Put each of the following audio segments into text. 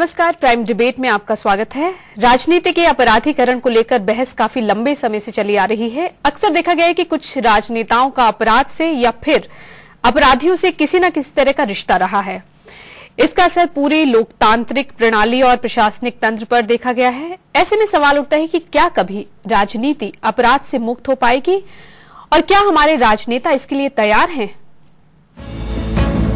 नमस्कार, prime debate में आपका स्वागत है। राजनीति के अपराधीकरण को लेकर बहस काफी लंबे समय से चली आ रही है। अक्सर देखा गया है कि कुछ राजनेताओं का अपराध से या फिर अपराधियों से किसी न किसी तरह का रिश्ता रहा है। इसका असर पूरी लोकतांत्रिक प्रणाली और प्रशासनिक तंत्र पर देखा गया है। ऐसे में सवाल उठता है कि क्या कभी राजनीति अपराध से मुक्त हो पाएगी और क्या हमारे राजनेता इसके लिए तैयार हैं?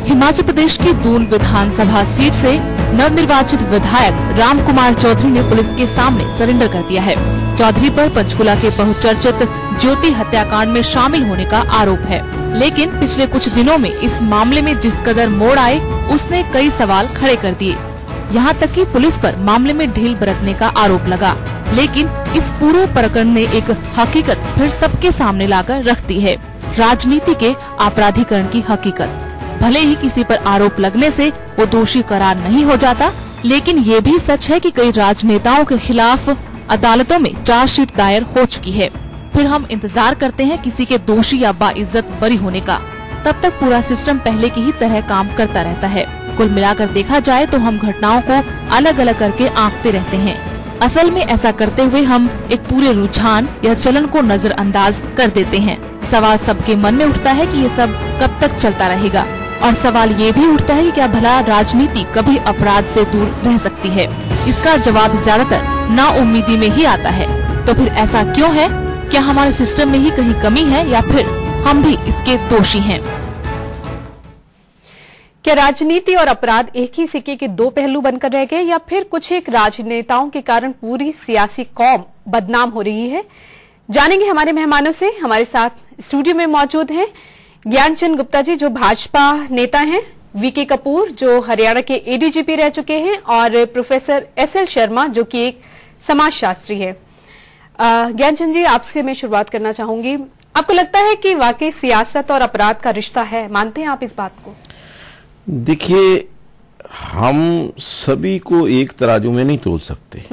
हिमाचल प्रदेश की दून विधानसभा सीट से नवनिर्वाचित विधायक रामकुमार चौधरी ने पुलिस के सामने सरेंडर कर दिया है। चौधरी पर पंचकुला के बहुचर्चित ज्योति हत्याकांड में शामिल होने का आरोप है, लेकिन पिछले कुछ दिनों में इस मामले में जिस कदर मोड़ आए उसने कई सवाल खड़े कर दिए। यहाँ तक कि पुलिस पर मामले में ढील बरतने का आरोप लगा, लेकिन इस पूरे प्रकरण ने एक हकीकत फिर सबके सामने लाकर रख दी है, राजनीति के आपराधीकरण की हकीकत। भले ही किसी पर आरोप लगने से वो दोषी करार नहीं हो जाता, लेकिन ये भी सच है कि कई राजनेताओं के खिलाफ अदालतों में चार्जशीट दायर हो चुकी है। फिर हम इंतजार करते हैं किसी के दोषी या बाइज्जत बरी होने का। तब तक पूरा सिस्टम पहले की ही तरह काम करता रहता है। कुल मिलाकर देखा जाए तो हम घटनाओं को अलग अलग करके आंकते रहते हैं। असल में ऐसा करते हुए हम एक पूरे रुझान या चलन को नजरअंदाज कर देते हैं। सवाल सबके मन में उठता है कि ये सब कब तक चलता रहेगा, और सवाल ये भी उठता है कि क्या भला राजनीति कभी अपराध से दूर रह सकती है? इसका जवाब ज्यादातर नाउम्मीदी में ही आता है। तो फिर ऐसा क्यों है? क्या हमारे सिस्टम में ही कहीं कमी है या फिर हम भी इसके दोषी हैं? क्या राजनीति और अपराध एक ही सिक्के के दो पहलू बनकर रह गए, या फिर कुछ एक राजनेताओं के कारण पूरी सियासी कौम बदनाम हो रही है? जानेंगे हमारे मेहमानों से। हमारे साथ स्टूडियो में मौजूद हैं ज्ञानचंद गुप्ता जी, जो भाजपा नेता हैं, वीके कपूर, जो हरियाणा के एडीजीपी रह चुके हैं, और प्रोफेसर एसएल शर्मा, जो कि एक समाजशास्त्री है। ज्ञानचंद जी, आपसे मैं शुरुआत करना चाहूंगी। आपको लगता है कि वाकई सियासत और अपराध का रिश्ता है? मानते हैं आप इस बात को? देखिए, हम सभी को एक तराजू में नहीं तोल सकते।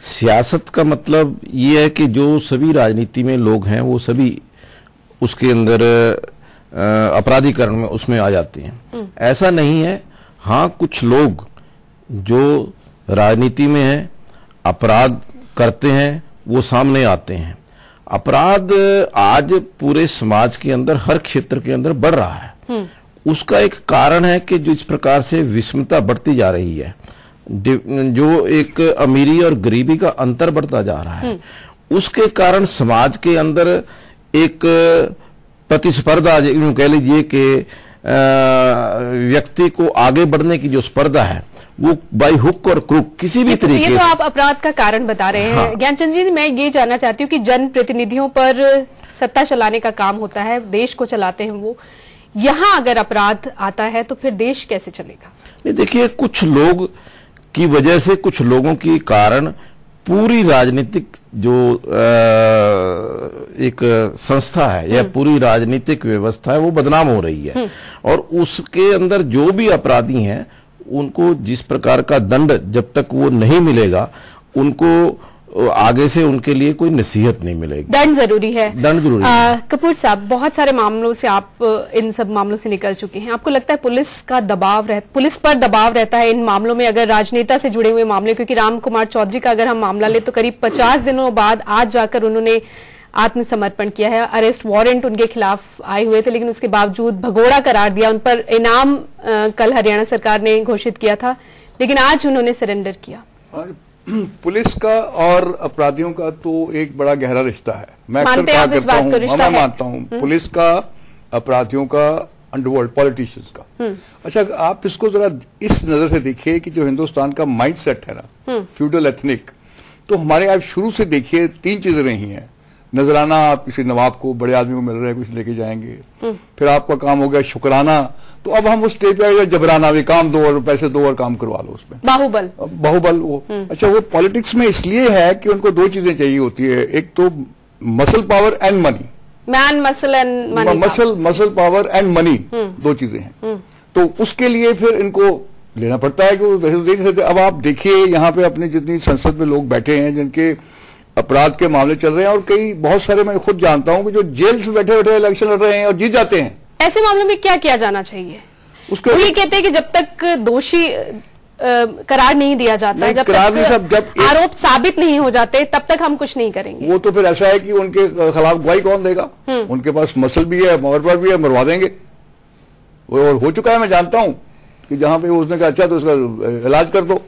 सियासत का मतलब ये है कि जो सभी राजनीति में लोग हैं वो सभी उसके अंदर अपराधीकरण में उसमें आ जाते हैं। ऐसा नहीं है। हाँ, कुछ लोग जो राजनीति में हैं, अपराध करते हैं, वो सामने आते हैं। अपराध आज पूरे समाज के अंदर, हर क्षेत्र के अंदर बढ़ रहा है। उसका एक कारण है कि जिस प्रकार से विषमता बढ़ती जा रही है, जो एक अमीरी और गरीबी का अंतर बढ़ता जा रहा है, उसके कारण समाज के अंदर एक प्रतिस्पर्धा, कह लीजिए कि व्यक्ति को आगे बढ़ने की जो स्पर्धा है वो बाई हुक और क्रुक किसी भी तरीके से। ये तो आप अपराध का कारण बता रहे हैं। हाँ। ज्ञानचंद जी, मैं ये जानना चाहती हूँ कि जनप्रतिनिधियों पर सत्ता चलाने का काम होता है, देश को चलाते हैं वो। यहाँ अगर अपराध आता है तो फिर देश कैसे चलेगा? नहीं, देखिए, कुछ लोग की वजह से, कुछ लोगों के कारण पूरी राजनीतिक जो एक संस्था है या पूरी राजनीतिक व्यवस्था है वो बदनाम हो रही है। और उसके अंदर जो भी अपराधी हैं उनको जिस प्रकार का दंड जब तक वो नहीं मिलेगा, उनको आगे से उनके लिए कोई नसीहत नहीं मिलेगी। दंड जरूरी है। दंड जरूरी है। कपूर साहब, बहुत सारे मामलों से आप इन सब मामलों से निकल चुके हैं। आपको लगता है पुलिस पर दबाव रहता है इन मामलों में, अगर राजनेता से जुड़े हुए मामले? क्योंकि रामकुमार चौधरी का अगर हम मामला ले तो करीब 50 दिनों बाद आज जाकर उन्होंने आत्मसमर्पण किया है। अरेस्ट वारंट उनके खिलाफ आए हुए थे, लेकिन उसके बावजूद भगोड़ा करार दिया। उन पर इनाम कल हरियाणा सरकार ने घोषित किया था, लेकिन आज उन्होंने सरेंडर किया। पुलिस का और अपराधियों का तो एक बड़ा गहरा रिश्ता है। मैं अक्सर कहा करता हूँ, मैं मानता हूँ पुलिस का, अपराधियों का, अंडरवर्ल्ड पॉलिटिशियंस का। अच्छा, आप इसको जरा इस नजर से देखिए कि जो हिंदुस्तान का माइंडसेट है ना, फ्यूडल एथनिक, तो हमारे आप शुरू से देखिए 3 चीजें रही हैं। नजराना, आप किसी नवाब को, बड़े आदमी को मिल रहे हैं, कुछ लेके जाएंगे। फिर आपका काम हो गया शुक्राना, तो अब हम उस स्टेज पे आए जबराना, भी काम दो और पैसे दो और काम करवा लो उसमें। बाहुबल वो। अच्छा, वो पॉलिटिक्स में इसलिए है कि उनको 2 चीजें चाहिए होती है, एक तो muscle power and money, man muscle and money, muscle power and money, 2 चीजें हैं। तो उसके लिए फिर इनको लेना पड़ता है कि वो वैसे देख सकते। अब आप देखिए यहाँ पे अपनी जितनी संसद में लोग बैठे हैं जिनके अपराध के मामले चल रहे हैं, और कई बहुत सारे मैं खुद जानता हूं कि जो जेल से बैठे बैठे इलेक्शन लड़ रहे हैं और जीत जाते हैं। ऐसे मामलों में क्या किया जाना चाहिए? उसको ये कहते हैं कि जब तक दोषी करार नहीं दिया जाता है, जब तक आरोप साबित नहीं हो जाते तब तक हम कुछ नहीं करेंगे। वो तो फिर ऐसा है कि उनके खिलाफ गवाही कौन देगा? उनके पास मसल भी है, मौरवर भी है, मरवा देंगे। वो हो चुका है, मैं जानता हूं कि जहां पे उसने कहा अच्छा तो उसका इलाज कर दो,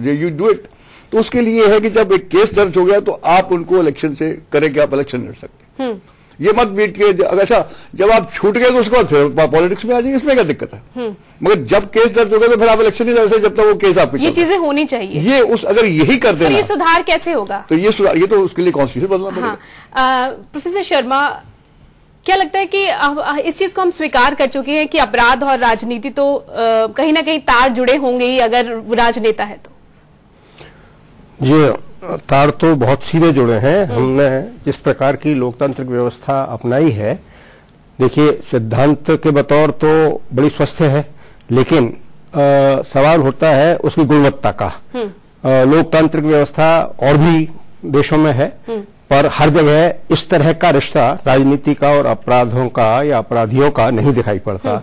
यू डू इट। तो उसके लिए है कि जब एक केस दर्ज हो गया तो आप उनको इलेक्शन से करें कि आप इलेक्शन लड़ सकते। ये मत बीट के अच्छा जब आप छूट गए तो उसके बाद फिर पॉलिटिक्स में आ जाइए, इसमें क्या दिक्कत है? मगर जब केस दर्ज हो गया तो फिर आप इलेक्शन नहीं लड़ सकते जब तक वो केस आपके। ये चीजें होनी चाहिए। ये अगर यही कर देना, ये सुधार कैसे होगा? तो ये सुधार, ये तो उसके लिए कॉन्स्टिट्यूशन बदलना पड़ेगा। प्रोफेसर शर्मा, क्या लगता है कि इस चीज को हम स्वीकार कर चुके हैं कि अपराध और राजनीति तो कहीं ना कहीं तार जुड़े होंगे ही अगर राजनेता है तो? जी, तार तो बहुत सीधे जुड़े हैं। हमने जिस प्रकार की लोकतांत्रिक व्यवस्था अपनाई है, देखिए सिद्धांत के बतौर तो बड़ी स्वस्थ है, लेकिन सवाल होता है उसकी गुणवत्ता का। लोकतांत्रिक व्यवस्था और भी देशों में है, पर हर जगह इस तरह का रिश्ता राजनीति का और अपराधों का या अपराधियों का नहीं दिखाई पड़ता।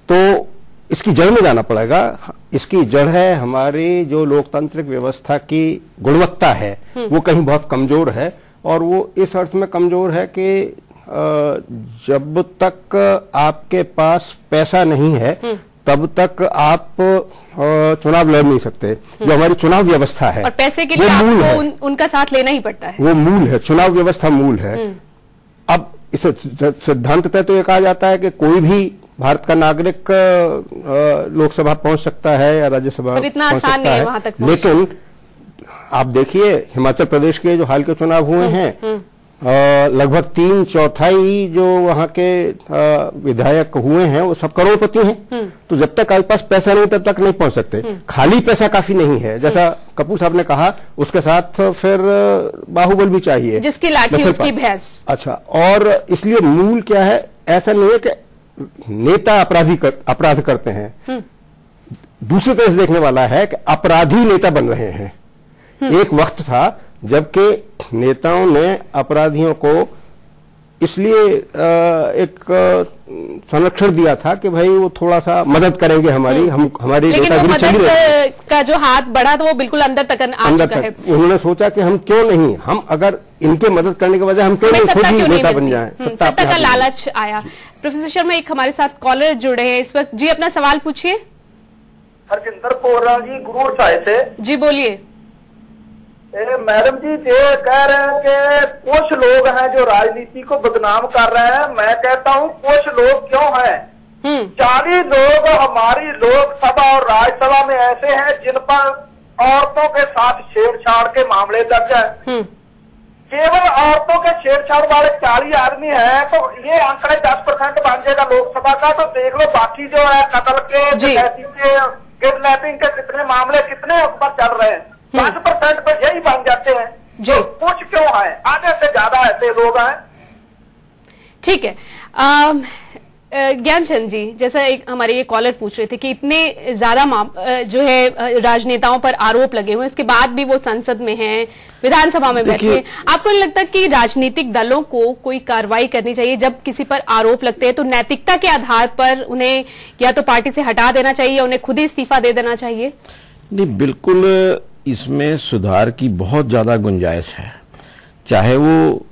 तो इसकी जड़ में जाना पड़ेगा। इसकी जड़ है हमारी जो लोकतांत्रिक व्यवस्था की गुणवत्ता है, वो कहीं बहुत कमजोर है। और वो इस अर्थ में कमजोर है कि जब तक आपके पास पैसा नहीं है तब तक आप चुनाव लड़ नहीं सकते। जो हमारी चुनाव व्यवस्था है, और पैसे के लिए आपको उनका साथ लेना ही पड़ता है। वो मूल है, चुनाव व्यवस्था मूल है। अब इस सिद्धांततः तो ये कहा जाता है कि कोई भी भारत का नागरिक लोकसभा पहुंच सकता है या राज्यसभा पहुंच सकता है, वहां तक लेकिन आप देखिए हिमाचल प्रदेश के जो हाल के चुनाव हुए हैं, लगभग 3/4 जो वहां के विधायक हुए हैं वो सब करोड़पति हैं। तो जब तक आपके पास पैसा नहीं तब तक नहीं पहुंच सकते। खाली पैसा काफी नहीं है, जैसा कपूर साहब ने कहा, उसके साथ फिर बाहुबल भी चाहिए, जिसकी लाठी उसकी भैंस। अच्छा, और इसलिए मूल क्या है, ऐसा नहीं है कि नेता अपराध करते हैं। दूसरी तरह से देखने वाला है कि अपराधी नेता बन रहे हैं। एक वक्त था जबकि नेताओं ने अपराधियों को इसलिए एक संरक्षण दिया था कि भाई वो थोड़ा सा मदद करेंगे हमारी, हमारी लेकिन वो मदद का जो हाथ बढ़ा तो वो बिल्कुल अंदर तक आ चुका है। उन्होंने सोचा कि हम क्यों नहीं, हम अगर इनके मदद करने के बजाय हम क्यों नहीं खुद ही नेता बन जाएं। सत्ता का लालच आया। प्रोफेसर शर्मा, एक हमारे साथ कॉलर जुड़े हैं इस वक्त। जी, अपना सवाल पूछिए। हरजिंदर बोल रहा जी, गुरूर साहिब से। जी बोलिए। मैडम जी ये कह रहे हैं कि कुछ लोग हैं जो राजनीति को बदनाम कर रहे हैं। मैं कहता हूँ कुछ लोग क्यों हैं, 40 लोग हमारी लोकसभा और राज्यसभा में ऐसे हैं जिन पर औरतों के साथ छेड़छाड़ के मामले दर्ज है। केवल औरतों के छेड़छाड़ वाले 40 आदमी हैं, तो ये आंकड़े 10% बन जाएगा लोकसभा का। तो देख लो बाकी जो है कत्ल के, डकैती के, किडनैपिंग के कितने मामले, कितने उस पर चल रहे हैं। 5% पर यही बन जाते हैं। तो कुछ क्यों है, आधे से ज्यादा ऐसे लोग हैं। ठीक है। ज्ञानचंद जी, जैसा एक हमारे ये कॉलर पूछ रहे थे कि इतने ज्यादा जो है राजनेताओं पर आरोप लगे हुए, उसके बाद भी वो संसद में हैं, विधानसभा में बैठे हैं। आपको नहीं लगता कि राजनीतिक दलों को कोई कार्रवाई करनी चाहिए जब किसी पर आरोप लगते हैं? तो नैतिकता के आधार पर उन्हें या तो पार्टी से हटा देना चाहिए या उन्हें खुद ही इस्तीफा दे देना चाहिए? नहीं, बिल्कुल इसमें सुधार की बहुत ज्यादा गुंजाइश है, चाहे वो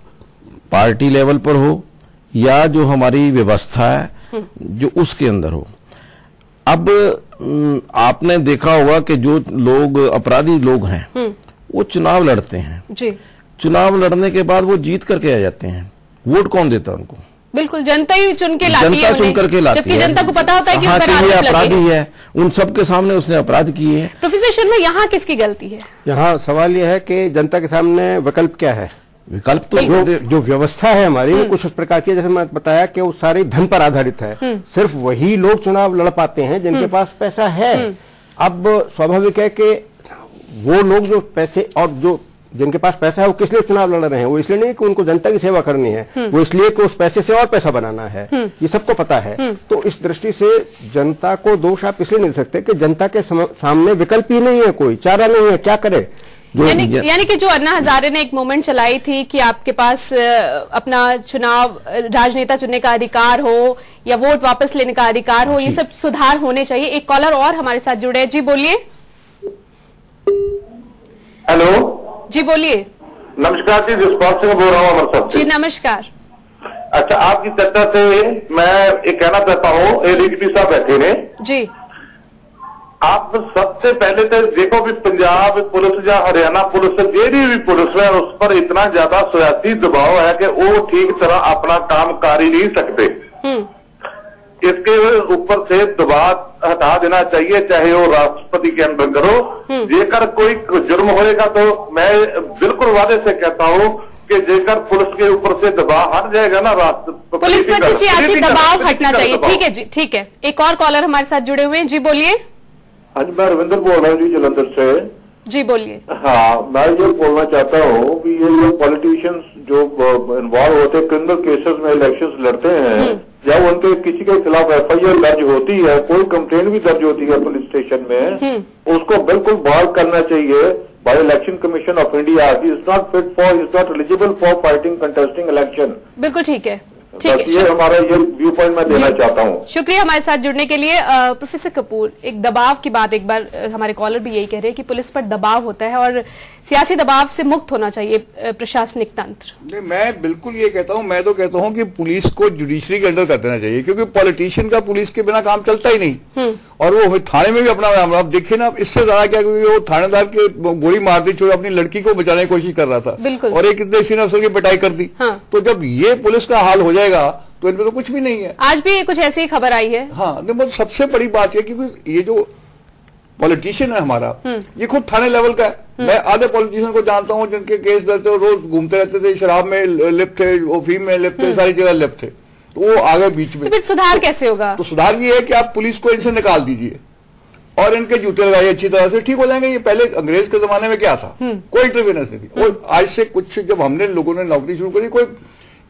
पार्टी लेवल पर हो या जो हमारी व्यवस्था है जो उसके अंदर हो। अब आपने देखा होगा कि जो लोग अपराधी लोग हैं वो चुनाव लड़ते हैं जी। चुनाव लड़ने के बाद वो जीत करके आ जाते हैं। वोट कौन देता है उनको? बिल्कुल जनता ही चुन के लाती है, जनता चुन करके लाती है, जबकि जनता को पता होता है कि ये अपराधी है। उन सबके सामने उसने अपराध किए हैं। प्रोफेसर शर्मा, यहाँ किसकी गलती है? यहाँ सवाल यह है कि जनता के सामने विकल्प क्या है? विकल्प तो जो व्यवस्था है हमारी वो कुछ प्रकार की, जैसे मैं बताया कि वो सारी धन पर आधारित है। सिर्फ वही लोग चुनाव लड़ पाते हैं जिनके पास पैसा है। अब स्वाभाविक है कि वो लोग जो पैसे और जो जिनके पास पैसा है वो किस लिए चुनाव लड़ रहे हैं? वो इसलिए नहीं कि उनको जनता की सेवा करनी है, वो इसलिए कि उस पैसे से और पैसा बनाना है। ये सबको पता है। तो इस दृष्टि से जनता को दोष आप इसलिए नहीं दे सकते कि जनता के सामने विकल्प ही नहीं है, कोई चारा नहीं है, क्या करे? यानी कि जो अन्ना हजारे ने एक मूवमेंट चलाई थी कि आपके पास अपना चुनाव राजनेता चुनने का अधिकार हो या वोट वापस लेने का अधिकार हो, ये सब सुधार होने चाहिए। एक कॉलर और हमारे साथ जुड़े हैं। जी बोलिए। हेलो जी बोलिए। नमस्कार जी, जसपाल सिंह बोल रहा हूँ अमृतसर जी नमस्कार। अच्छा, आपकी चर्चा से मैं एक कहना चाहता हूँ, डीजीपी साहब बैठे ने जी, आप सबसे पहले तो देखो भी पंजाब पुलिस या हरियाणा पुलिस जेडी भी पुलिस है उस पर इतना ज्यादा सियासी दबाव है कि वो ठीक तरह अपना काम कर ही नहीं सकते। इसके ऊपर से दबाव हटा देना चाहिए, चाहे वो राष्ट्रपति के अंदर करो। जेकर कोई जुर्म होएगा तो मैं बिल्कुल वादे से कहता हूँ कि जेकर पुलिस के ऊपर से दबाव हट जाएगा ना, राष्ट्रपति पुलिस पर सियासी दबाव हटना चाहिए। ठीक है जी, ठीक है। एक और कॉलर हमारे साथ जुड़े हुए हैं। जी बोलिए। हाँ जी, मैं रविंद्र बोल रहा हूँ जी, जलंधर से। जी बोलिए। हाँ, मैं ये बोलना चाहता हूँ कि ये जो पॉलिटिशियंस जो इन्वॉल्व होते हैं क्रिमिनल केसेस में, इलेक्शंस लड़ते हैं, या उनके किसी के खिलाफ एफआईआर दर्ज होती है, कोई कंप्लेंट भी दर्ज होती है पुलिस स्टेशन में, उसको बिल्कुल बहाल करना चाहिए। By election commission of India is not fit for, is not eligible for fighting contesting election. बिल्कुल ठीक है, ठीक है। ये हमारा ये व्यू पॉइंट मैं देना चाहता हूँ। शुक्रिया हमारे साथ जुड़ने के लिए। प्रोफेसर कपूर, एक दबाव की बात, एक बार हमारे कॉलर भी यही कह रहे हैं कि पुलिस पर दबाव होता है और सियासी दबाव से मुक्त होना चाहिए प्रशासनिक तंत्र। नहीं, मैं बिल्कुल ये कहता हूं, मैं तो कहता हूं कि पुलिस को जुडिशरी के अंडर कर देना चाहिए, क्योंकि पॉलिटिशियन का पुलिस के बिना काम चलता ही नहीं। और वो थाने में भी अपना आप देखिए ना, इससे ज्यादा क्या, क्योंकि वो थानेदार के गोली मार दी, जो अपनी लड़की को बचाने की कोशिश कर रहा था और एक इतने सीनियर अफसर की पिटाई कर दी। तो जब ये पुलिस का हाल हो जाएगा तो इनमें तो कुछ भी नहीं है। आज भी कुछ ऐसी खबर आई है। हाँ, मतलब सबसे बड़ी बात यह, क्योंकि ये जो पॉलिटिशियन है हमारा, ये खुद थाने लेवल का है। मैं आधे पॉलिटिशियन को जानता हूं जिनके केस दर्ज थे, रोज घूमते रहते थे, शराब में लिप्त थे, अफीम में लिप्त थे, सारी जगह लिप्त थे, तो वो आगे बीच में। तो फिर सुधार कैसे होगा? तो सुधार ये है कि आप पुलिस को इनसे निकाल दीजिए और इनके जूते लगाइए, अच्छी तरह से ठीक हो जाएंगे। ये पहले अंग्रेज के जमाने में क्या था, कोई इंटरव्यूनेंस नहीं थी। और आज से कुछ जब हमने लोगों ने नौकरी शुरू करी, कोई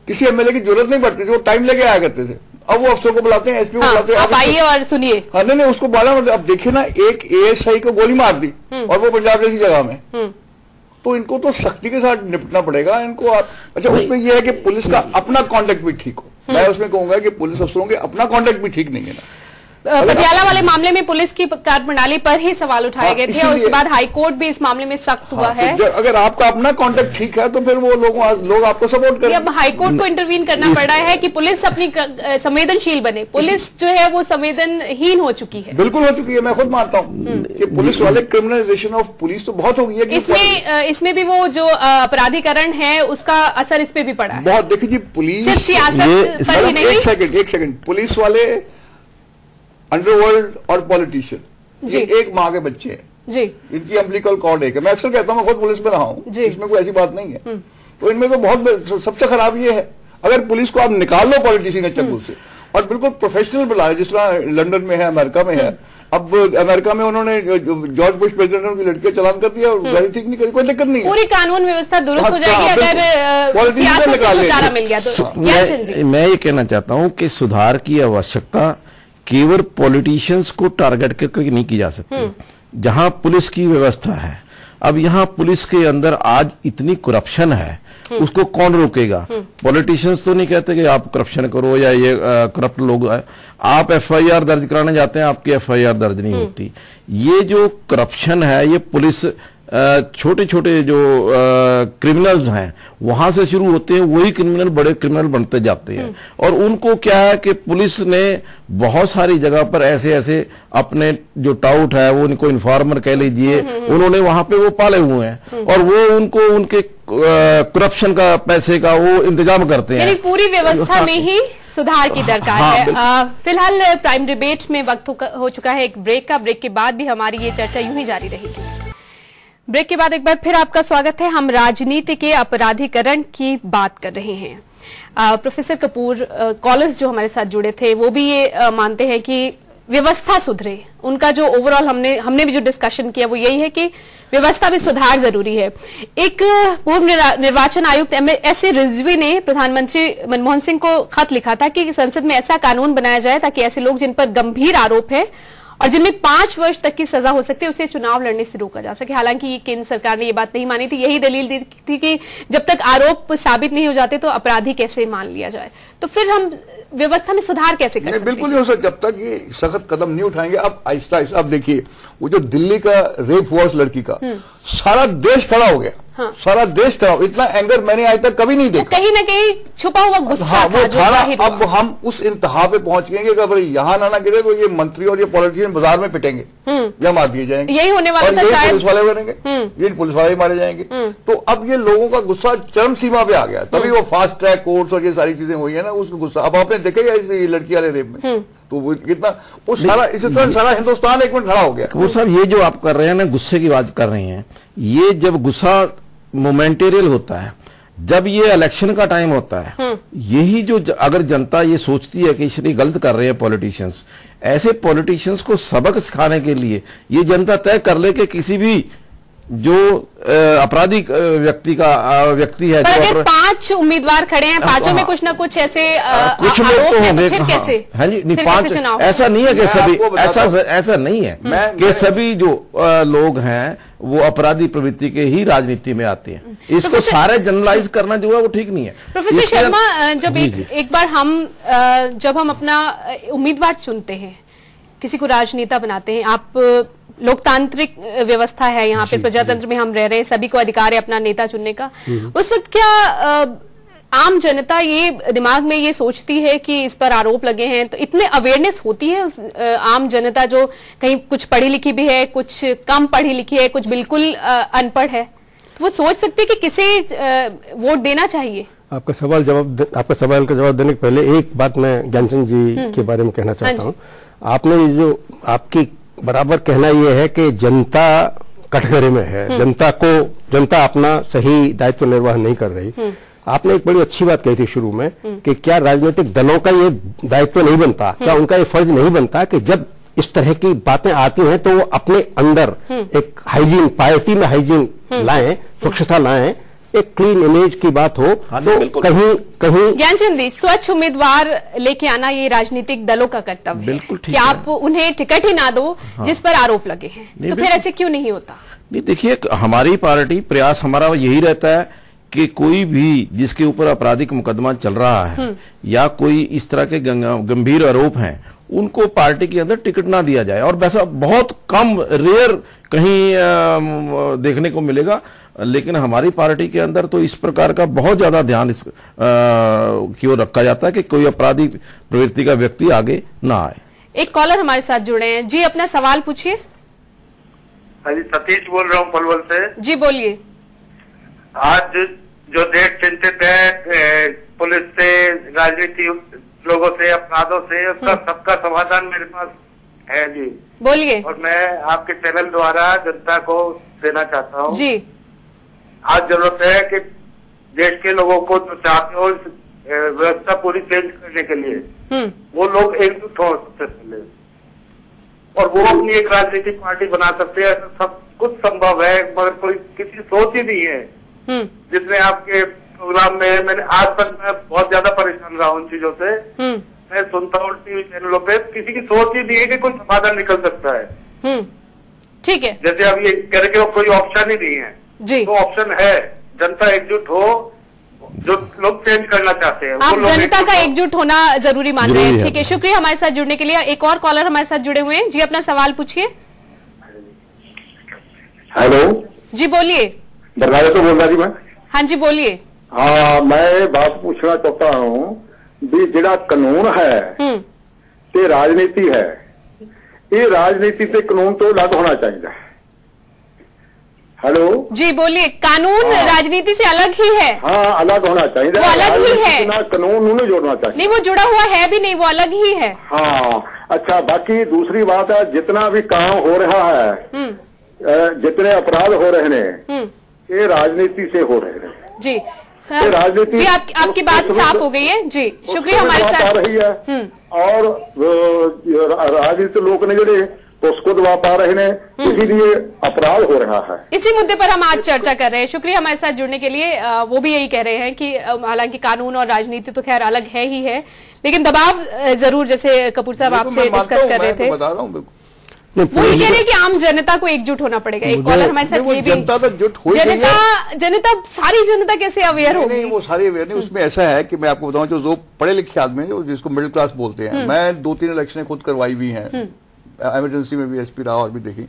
किसी एमएलए की जरूरत नहीं पड़ती थी, वो टाइम लेके आया करते थे। अब वो अफसर को बुलाते हैं, एसपी को बुलाते हैं, आप आइए और सुनिए। हाँ, नहीं उसको बोला, मतलब अब देखिए ना, एक एएसआई को गोली मार दी और वो पंजाब जैसी जगह में, तो इनको तो सख्ती के साथ निपटना पड़ेगा इनको। अच्छा, उसमें यह है कि पुलिस का अपना कॉन्टेक्ट भी ठीक हो। मैं उसमें कहूंगा कि पुलिस अफसरों के अपना कॉन्टेक्ट भी ठीक नहीं है ना। पटियाला वाले मामले में पुलिस की कार्यप्रणाली पर ही सवाल उठाए गए थे और उसके बाद हाईकोर्ट भी इस मामले में सख्त हुआ है। तो अगर आपका अपना कॉन्टेक्ट ठीक है तो फिर वो लोग आपको सपोर्ट करेंगे। अब हाईकोर्ट को इंटरवीन करना पड़ रहा है कि पुलिस अपनी संवेदनशील बने। पुलिस जो है वो संवेदनहीन हो चुकी है। बिल्कुल हो चुकी है, मैं खुद मानता हूँ कि पुलिस वाले क्रिमिनलाइजेशन ऑफ पुलिस तो बहुत हो गई है। इसमें भी वो जो अपराधीकरण है उसका असर इस पे भी पड़ा है बहुत। देखिए जी, पुलिस सिर्फ सियासत पर ही नहीं। एक सेकंड, पुलिस वाले, अंडरवर्ल्ड और पॉलिटिशियन, ये एक माँ के बच्चे हैं जी। इनकी अम्बिलिकल कॉर्ड एक है। मैं अक्सर कहता हूँ, मैं खुद पुलिस में रहा हूँ, इसमें कोई ऐसी बात नहीं है। तो इनमें तो बहुत सबसे खराब ये है, अगर पुलिस को आप निकाल लो पॉलिटिशियन के चंगुल से और बिल्कुल प्रोफेशनल बुलाए, जिस तरह लंदन में है, अमेरिका में है। अब अमेरिका में उन्होंने जॉर्ज बुश प्रेसिडेंट ने उनकी लड़की का चालान कर दिया और गाड़ी ठीक नहीं करी, कोई दिक्कत नहीं है। पूरी कानून व्यवस्था दुरुस्त हो जाएगी अगर सियासत से छुटकारा मिल गया तो। मैं ये कहना चाहता हूँ कि सुधार की आवश्यकता केवल पॉलिटिशियंस को टारगेट करके नहीं की जा सकती। जहां पुलिस की व्यवस्था है, अब यहाँ पुलिस के अंदर आज इतनी करप्शन है, उसको कौन रोकेगा? पॉलिटिशियंस तो नहीं कहते कि आप करप्शन करो या ये करप्ट लोग। आप एफआईआर दर्ज कराने जाते हैं, आपकी एफआईआर दर्ज नहीं होती। ये जो करप्शन है, ये पुलिस छोटे छोटे जो क्रिमिनल्स हैं वहां से शुरू होते हैं, वही क्रिमिनल बड़े क्रिमिनल बनते जाते हैं। और उनको क्या है कि पुलिस ने बहुत सारी जगह पर ऐसे ऐसे अपने जो टाउट है, वो उनको इन्फॉर्मर कह लीजिए, उन्होंने वहां पे वो पाले हुए हैं और वो उनको उनके करप्शन का, पैसे का वो इंतजाम करते हैं। यानी पूरी व्यवस्था में ही सुधार की दरकार है। फिलहाल प्राइम डिबेट में वक्त हो चुका है एक ब्रेक का। ब्रेक के बाद भी हमारी ये चर्चा यूं ही जारी रहेगी। ब्रेक के बाद एक बार फिर आपका स्वागत है। हम राजनीति के अपराधीकरण की बात कर रहे हैं। प्रोफेसर कपूर, कॉलर्स जो हमारे साथ जुड़े थे वो भी ये मानते हैं कि व्यवस्था सुधरे। उनका जो ओवरऑल हमने भी जो डिस्कशन किया वो यही है कि व्यवस्था में सुधार जरूरी है। एक पूर्व निर्वाचन आयुक्त एस.ए. रिजवी ने प्रधानमंत्री मनमोहन सिंह को खत लिखा था कि संसद में ऐसा कानून बनाया जाए ताकि ऐसे लोग जिन पर गंभीर आरोप है और जिनमें 5 वर्ष तक की सजा हो सकती है, उसे चुनाव लड़ने से रोका जा सके। हालांकि केंद्र सरकार ने ये बात नहीं मानी थी। यही दलील दी थी कि जब तक आरोप साबित नहीं हो जाते तो अपराधी कैसे मान लिया जाए। तो फिर हम व्यवस्था में सुधार कैसे कर सकते हैं? बिल्कुल नहीं हो सकता जब तक ये सख्त कदम नहीं उठाएंगे। अब आहिस्ता आहिस्ता, अब देखिए वो जो दिल्ली का रेप हुआ उस लड़की का, सारा देश खड़ा हो गया। हाँ। सारा देश खड़ा, इतना एंगर मैंने आज तक कभी नहीं देखा। कहीं ना कहीं छुपा हुआ गुस्सा हाँ, वो था। अब हम उस इंतहा पे पहुंच गए कि अगर यहाँ ना गिरे तो ये मंत्री और ये पॉलिटिशियन बाजार में पिटेंगे या मार दिए जाएंगे। यही होने वाला था शायद। पुलिस वाले करेंगे, ये पुलिस वाले मारे जाएंगे। तो अब ये लोगों का गुस्सा चरम सीमा पे आ गया, तभी वो फास्ट ट्रैक कोर्ट्स और ये सारी चीजें हुई है ना, उसका गुस्सा। अब आपने देखेगा ये लड़की वाले रेप में तो वो कितना, वो सारा इसी तरह सारा हिंदुस्तान एक मिनट खड़ा हो गया। वो साहब ये जो आप कर रहे हैं ना, गुस्से की बात कर रहे हैं, ये जब गुस्सा मोमेंटेरियल होता है, जब ये इलेक्शन का टाइम होता है, यही जो अगर जनता ये सोचती है कि इसलिए गलत कर रहे हैं पॉलिटिशियंस, ऐसे पॉलिटिशियंस को सबक सिखाने के लिए ये जनता तय कर ले कि किसी भी जो अपराधी व्यक्ति है, अगर 5 उम्मीदवार खड़े हैं, पांचों में कुछ ना कुछ ऐसे कुछ लोग तो होंगे, फिर कैसे? हाँ जी, नहीं 5 ऐसा नहीं है कि सभी, ऐसा नहीं है कि सभी जो लोग हैं वो अपराधी प्रवृत्ति के ही राजनीति में आते हैं। इसको सारे जनरलाइज करना जो है वो ठीक नहीं है। प्रोफेसर शर्मा, जब एक बार जब हम अपना उम्मीदवार चुनते हैं, किसी को राजनेता बनाते हैं, आप लोकतांत्रिक व्यवस्था है यहाँ पे, प्रजातंत्र में हम रह रहे हैं, सभी को अधिकार है अपना नेता चुनने का। उस वक्त क्या आम जनता ये दिमाग में ये सोचती है कि इस पर आरोप लगे हैं, तो इतने अवेयरनेस होती है उस आम जनता जो कहीं कुछ पढ़ी लिखी भी है, कुछ कम पढ़ी लिखी है, कुछ बिल्कुल अनपढ़ है, तो वो सोच सकती है कि किसे वोट देना चाहिए? आपका सवाल का जवाब देने के पहले एक बात मैं ज्ञानचंद जी के बारे में कहना चाहता हूँ। आपने जो आपकी बराबर कहना यह है कि जनता कटघरे में है, जनता अपना सही दायित्व निर्वाह नहीं कर रही। आपने एक बड़ी अच्छी बात कही थी शुरू में कि क्या राजनीतिक दलों का ये दायित्व नहीं बनता, क्या उनका ये फर्ज नहीं बनता कि जब इस तरह की बातें आती हैं तो वो अपने अंदर एक हाइजीन, पार्टी में हाइजीन लाएं, स्वच्छता लाएं, एक क्लीन इमेज की बात हो। तो कहीं ज्ञानचंद जी, स्वच्छ उम्मीदवार लेके आना ये राजनीतिक दलों का कर्तव्य है कि आप उन्हें टिकट ही ना दो जिस पर आरोप लगे हैं, तो फिर ऐसे क्यों नहीं होता? नहीं, देखिए हमारी पार्टी प्रयास हमारा यही रहता है कि कोई भी जिसके ऊपर आपराधिक मुकदमा चल रहा है या कोई इस तरह के गंभीर आरोप हैं, उनको पार्टी के अंदर टिकट ना दिया जाए। और वैसा बहुत कम, रेयर कहीं देखने को मिलेगा, लेकिन हमारी पार्टी के अंदर तो इस प्रकार का बहुत ज्यादा ध्यान इस की ओर रखा जाता है कि कोई अपराधी प्रवृत्ति का व्यक्ति आगे ना आए। एक कॉलर हमारे साथ जुड़े हैं जी, अपना सवाल पूछिए। हाँ जी, सतीश बोल रहा हूँ पलवल से। जी बोलिए। आज जो देश चिंतित है पुलिस से, राजनीति लोगों से, अपराधों से, उसका सबका समाधान मेरे पास है जी। बोलिए। और मैं आपके चैनल द्वारा जनता को देना चाहता हूँ जी। आज जरूरत है कि देश के लोगों को जो चाहते हो व्यवस्था पूरी चेंज करने के लिए वो लोग एकजुट हो सबसे पहले, और वो अपनी एक राजनीतिक पार्टी बना सकते हैं। सब कुछ संभव है, मगर कोई किसी सोच ही नहीं है। जितने आपके प्रोग्राम में मैंने आज तक, मैं बहुत ज्यादा परेशान रहा हूँ उन चीजों से। मैं सुनता हूँ टीवी चैनलों पे, किसी की सोच ही नहीं है कि कोई समाधान निकल सकता है। ठीक है, जैसे अब ये करके कोई ऑप्शन ही नहीं है जी। तो ऑप्शन है, जनता एकजुट हो, जो लोग चेंज करना चाहते हैं। आप जनता का एकजुट होना जरूरी मान रहे हैं। ठीक है, शुक्रिया हमारे साथ जुड़ने के लिए। एक और कॉलर हमारे साथ जुड़े हुए हैं जी, अपना सवाल पूछिए। हेलो जी, बोलिए। बरनाला से बोल रहा जी मैं। हाँ जी बोलिए। हाँ, मैं बात पूछना चाहता हूँ भी जिहड़ा कानून है ते राजनीति है, ये राजनीति से कानून तो अलग होना चाहिए। हेलो जी, बोलिए। कानून राजनीति से अलग ही है। हाँ, अलग होना चाहिए, वो अलग ही है ना, कानून नहीं जोड़ना चाहिए। नहीं, वो जुड़ा हुआ है भी नहीं, वो अलग ही है। हाँ, अच्छा, बाकी दूसरी बात है, जितना भी काम हो रहा है, जितने अपराध हो रहे हैं, ये राजनीति से हो रहे हैं जी। जी, आपकी बात साफ हो गई है जी, शुक्रिया हमारे साथ रही है। और राजनीतिक लोग ने जो तो उसको दबा पा रहे हैं, इसीलिए अपराध हो रहा है। इसी मुद्दे पर हम आज चर्चा कर रहे हैं। शुक्रिया हमारे साथ जुड़ने के लिए। वो भी यही कह रहे हैं कि हालांकि कानून और राजनीति तो खैर अलग है ही है, लेकिन दबाव जरूर, जैसे कपूर साहब आपसे डिस्कस कर रहे थे। बता रहा हूँ, वो ये कह रहे हैं कि आम जनता को एकजुट होना पड़ेगा। एक कॉलर हमारे साथ ये भी, जनता तो जुट हो गई है। जनता सारी जनता कैसे अवेयर होगी? नहीं, वो सारी अवेयर नहीं। उसमें ऐसा है कि मैं आपको बताऊं, जो पढ़े लिखे आदमी है, जिसको मिडिल क्लास बोलते हैं, मैं 2-3 इलेक्शन खुद करवाई भी हैं, इमरजेंसी में भी एसपी रहा और भी देखी,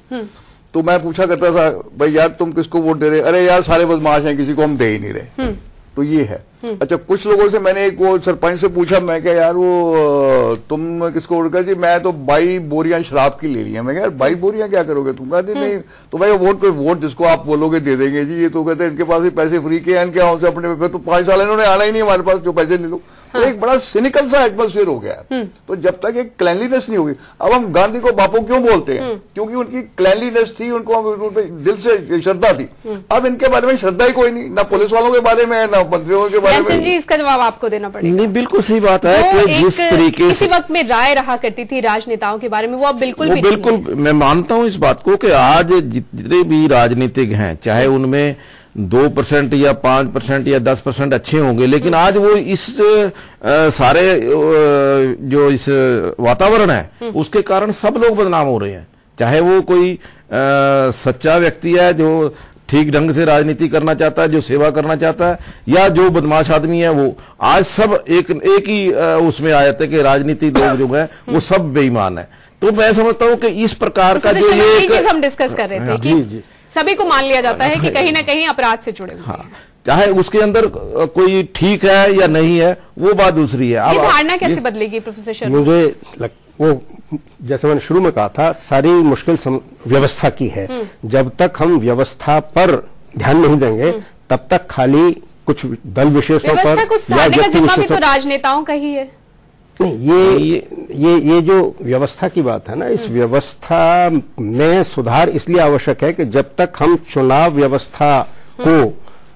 तो मैं पूछा करता था, भाई यार तुम किसको वोट दे रहे? अरे यार सारे बदमाश हैं, किसी को हम दे ही नहीं रहे। तो ये है। अच्छा, कुछ लोगों से मैंने एक वो सरपंच से पूछा, मैं क्या यार वो तुम किसको वोट कर? जी मैं तो 22 बोरियां शराब की ले ली है। मैं क्या यार 22 बोरियां क्या करोगे तुम? कहते नहीं, तो भाई वोट जिसको आप बोलोगे दे देंगे जी। ये तो कहते हैं इनके पास भी पैसे फ्री के हैं, क्या उनसे अपने पे तो 5 साल इन्होंने आना ही नहीं हमारे पास, जो पैसे ले लो। तो एक बड़ा सिनिकल सा एटमोस्फेयर हो गया है। तो जब तक एक क्लैनलीनेस नहीं होगी, अब हम गांधी को बापू क्यों बोलते हैं? क्योंकि उनकी क्लैनलीनेस थी, उनको दिल से श्रद्धा थी। अब इनके बारे में श्रद्धा ही कोई नहीं, ना पुलिस वालों के बारे में, ना मंत्रियों के बारे में। जी, इसका जवाब आपको देना पड़ेगा। नहीं, बिल्कुल सही बात है कि जिस तरीके से वक्त में राय रहा करती थी राजनेताओं के बारे में, वो अब बिल्कुल भी बिल्कुल मैं मानता हूं इस बात को कि आज जितने भी राजनीतिक हैं, चाहे उनमें 2% या 5% या 10% अच्छे होंगे, लेकिन आज वो इस सारे जो इस वातावरण है उसके कारण सब लोग बदनाम हो रहे हैं। चाहे वो कोई सच्चा व्यक्ति है जो ठीक ढंग से राजनीति करना चाहता है, जो सेवा करना चाहता है, या जो बदमाश आदमी है, वो आज सब एक ही उसमें आ जाते हैं कि राजनीति लोग जो है वो सब बेईमान है। तो मैं समझता हूँ कि इस प्रकार का जो ये चीज हम डिस्कस कर रहे थे कि सभी को मान लिया जाता है कि कहीं ना कहीं अपराध से जुड़े हुए हैं। हाँ, चाहे उसके अंदर कोई ठीक है या नहीं है, वो बात दूसरी है। ये धारणा कैसे बदलेगी प्रोफेसर शर्मा? मुझे वो जैसे मैंने शुरू में कहा था, सारी मुश्किल व्यवस्था की है। जब तक हम व्यवस्था पर ध्यान नहीं देंगे, तब तक खाली कुछ दल विशेषों पर या व्यक्ति विशेषों तो राजनेताओं का ही है। नहीं, ये जो व्यवस्था की बात है ना, इस व्यवस्था में सुधार इसलिए आवश्यक है कि जब तक हम चुनाव व्यवस्था को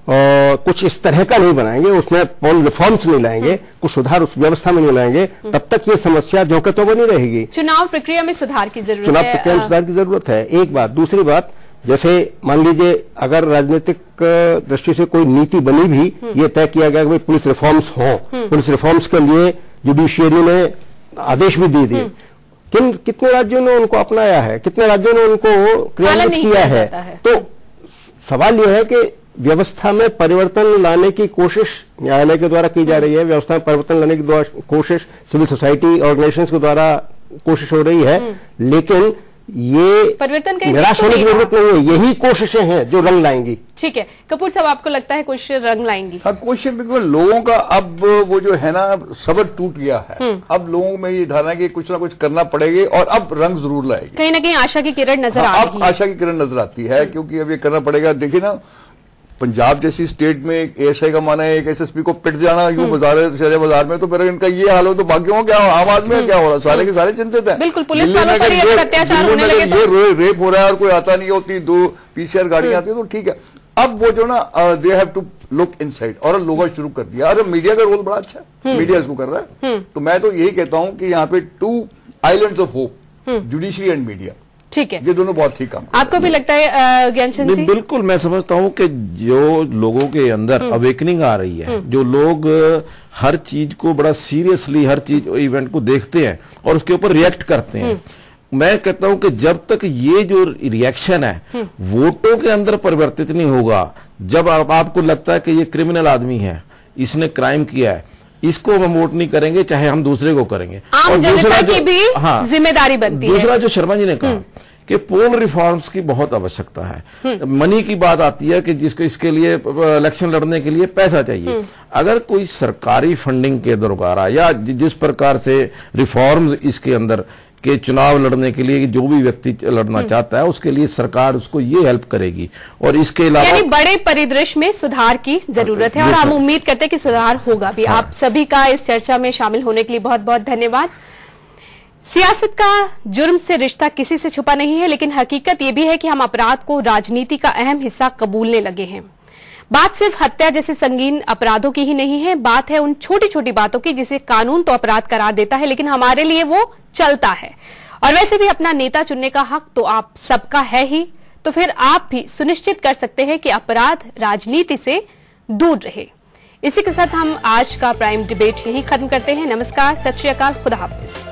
कुछ इस तरह का नहीं बनाएंगे, उसमें पोल रिफॉर्म्स नहीं लाएंगे, कुछ सुधार उस व्यवस्था में नहीं लाएंगे, तब तक ये समस्या जो के तो बनी रहेगी। चुनाव प्रक्रिया में सुधार की जरूरत है। चुनाव प्रक्रिया में सुधार की जरूरत है, एक बात। दूसरी बात, जैसे मान लीजिए अगर राजनीतिक दृष्टि से कोई नीति बनी भी, ये तय किया गया कि भाई पुलिस रिफॉर्म्स हो, पुलिस रिफॉर्म्स के लिए जुडिशियरी ने आदेश भी दे दिए, कितने राज्यों ने उनको अपनाया है, कितने राज्यों ने उनको क्रियान्वित किया है? तो सवाल यह है कि व्यवस्था में परिवर्तन लाने की कोशिश न्यायालय के द्वारा की जा रही है, व्यवस्था में परिवर्तन लाने की कोशिश सिविल सोसाइटी ऑर्गेनाइजेशंस के द्वारा कोशिश हो रही है, लेकिन ये परिवर्तन निराश होने की जरूरत नहीं है। यही कोशिशें हैं जो रंग लाएंगी। ठीक है कपूर साहब, आपको लगता है कोशिशें रंग लाएंगी? हाँ, कोशिश बिल्कुल। लोगों का अब वो जो है ना, सब्र टूट गया है। अब लोगों में ये धारणा कि कुछ ना कुछ करना पड़ेगा और अब रंग जरूर लाएगी। कहीं ना कहीं आशा की किरण नजर आ रही है। अब आशा की किरण नजर आती है, क्योंकि अब ये करना पड़ेगा। देखिए ना, पंजाब जैसी स्टेट में एक एएसआई का माना है, एक एसएसपी को पिट जाना यूं बाजार में, तो फिर इनका ये हाल हो तो बाकियों क्या, आम आदमी क्या हो रहा? सारे के सारे चिंतित हैं। बिल्कुल, पुलिस वालों पर ये अत्याचार होने लगे तो ये रेप हो रहा है और कोई आता नहीं होती, 2 पीसीआर गाड़ियां आती है, तो ठीक है। अब वो जो ना, they have to look inside, और लोगों शुरू कर दिया। अरे मीडिया का रोल बड़ा अच्छा है, मीडिया इसको कर रहा है। तो मैं तो यही कहता हूं कि यहाँ पे 2 islands of hope, judiciary and media, ठीक है, ये दोनों बहुत ठीक काम। आपको भी लगता है ज्ञानचंद जी? बिल्कुल, मैं समझता हूं कि जो लोगों के अंदर अवेकनिंग आ रही है, जो लोग हर चीज को बड़ा सीरियसली, हर चीज इवेंट को देखते हैं और उसके ऊपर रिएक्ट करते हैं, मैं कहता हूं कि जब तक ये जो रिएक्शन है वोटों के अंदर परिवर्तित नहीं होगा, जब आपको लगता है कि ये क्रिमिनल आदमी है, इसने क्राइम किया है, इसको हम वोट नहीं करेंगे, चाहे हम दूसरे को करेंगे। आम जनता की भी जिम्मेदारी बनती है। दूसरा जो शर्मा जी ने कहा कि पोल रिफॉर्म्स की बहुत आवश्यकता है। मनी की बात आती है कि जिसको इसके लिए इलेक्शन लड़ने के लिए पैसा चाहिए। अगर कोई सरकारी फंडिंग के द्वारा या जिस प्रकार से रिफॉर्म्स इसके अंदर के चुनाव लड़ने के लिए जो भी व्यक्ति लड़ना चाहता है, उसके लिए सरकार उसको ये हेल्प करेगी। और इसके अलावा यानी बड़े परिदृश्य में सुधार की जरूरत है और हम उम्मीद करते हैं कि सुधार होगा भी। आप सभी का इस चर्चा में शामिल होने के लिए बहुत बहुत धन्यवाद। सियासत का जुर्म से रिश्ता किसी से छुपा नहीं है, लेकिन हकीकत यह भी है कि हम अपराध को राजनीति का अहम हिस्सा कबूलने लगे हैं। बात सिर्फ हत्या जैसे संगीन अपराधों की ही नहीं है, बात है उन छोटी छोटी बातों की जिसे कानून तो अपराध करार देता है, लेकिन हमारे लिए वो चलता है। और वैसे भी अपना नेता चुनने का हक तो आप सबका है ही, तो फिर आप भी सुनिश्चित कर सकते हैं कि अपराध राजनीति से दूर रहे। इसी के साथ हम आज का प्राइम डिबेट यहीं खत्म करते हैं। नमस्कार, सत श्री अकाल, खुदा हाफिज।